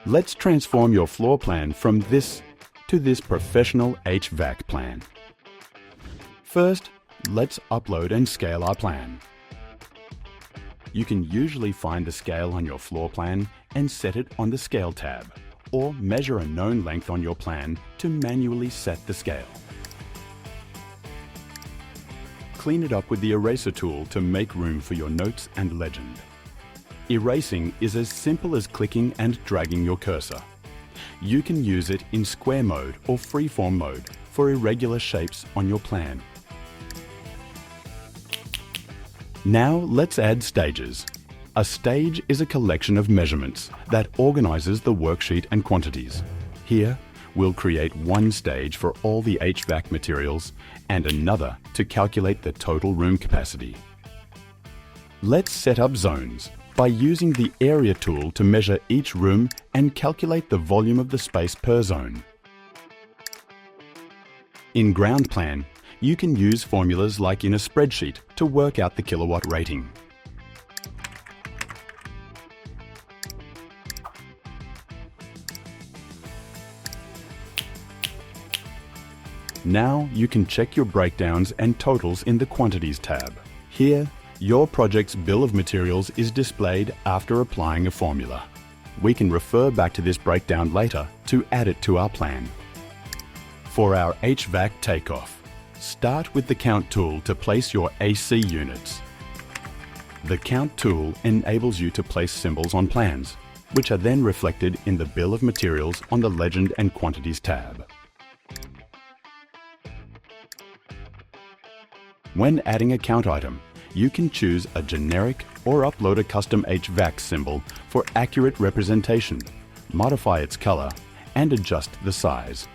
Let's transform your floor plan from this to this professional HVAC plan. First, let's upload and scale our plan. You can usually find the scale on your floor plan and set it on the Scale tab, or measure a known length on your plan to manually set the scale. Clean it up with the eraser tool to make room for your notes and legend. Erasing is as simple as clicking and dragging your cursor. You can use it in square mode or freeform mode for irregular shapes on your plan. Now let's add stages. A stage is a collection of measurements that organizes the worksheet and quantities. Here, we'll create one stage for all the HVAC materials and another to calculate the total room capacity. Let's set up zones by using the area tool to measure each room and calculate the volume of the space per zone. In Groundplan, you can use formulas like in a spreadsheet to work out the kilowatt rating. Now you can check your breakdowns and totals in the Quantities tab. Here, your project's bill of materials is displayed after applying a formula. We can refer back to this breakdown later to add it to our plan. For our HVAC takeoff, start with the Count tool to place your AC units. The Count tool enables you to place symbols on plans, which are then reflected in the bill of materials on the Legend and Quantities tab. When adding a count item, you can choose a generic or upload a custom HVAC symbol for accurate representation, modify its color, and adjust the size.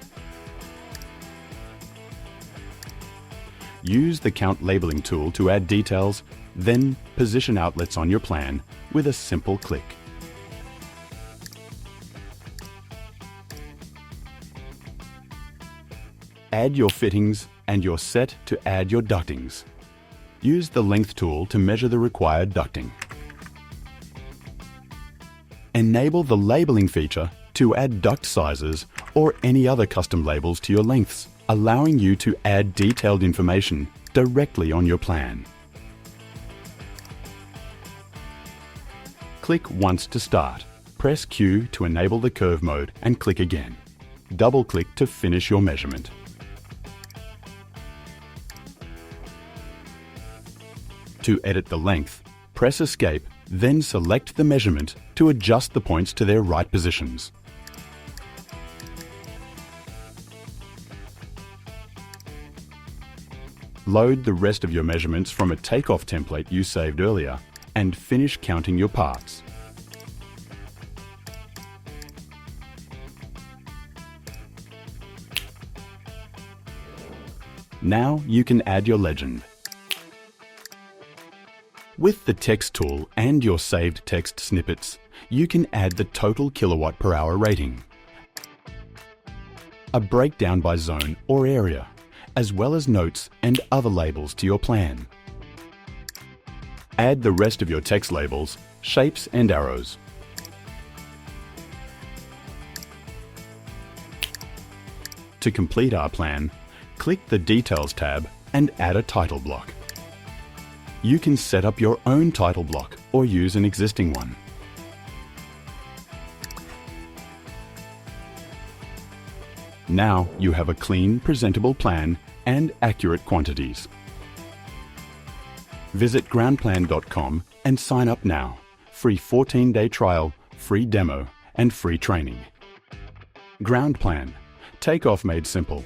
Use the Count labeling tool to add details, then position outlets on your plan with a simple click. Add your fittings and you're set to add your ductings. Use the Length tool to measure the required ducting. Enable the labeling feature to add duct sizes or any other custom labels to your lengths, allowing you to add detailed information directly on your plan. Click once to start. Press Q to enable the curve mode and click again. Double-click to finish your measurement. To edit the length, press Escape, then select the measurement to adjust the points to their right positions. Load the rest of your measurements from a takeoff template you saved earlier and finish counting your parts. Now you can add your legend. With the Text tool and your saved text snippets, you can add the total kilowatt per hour rating, a breakdown by zone or area, as well as notes and other labels to your plan. Add the rest of your text labels, shapes and arrows. To complete our plan, click the Details tab and add a title block. You can set up your own title block or use an existing one. Now you have a clean, presentable plan and accurate quantities. Visit groundplan.com and sign up now. Free 14-day trial, free demo, and free training. Groundplan. Takeoff made simple.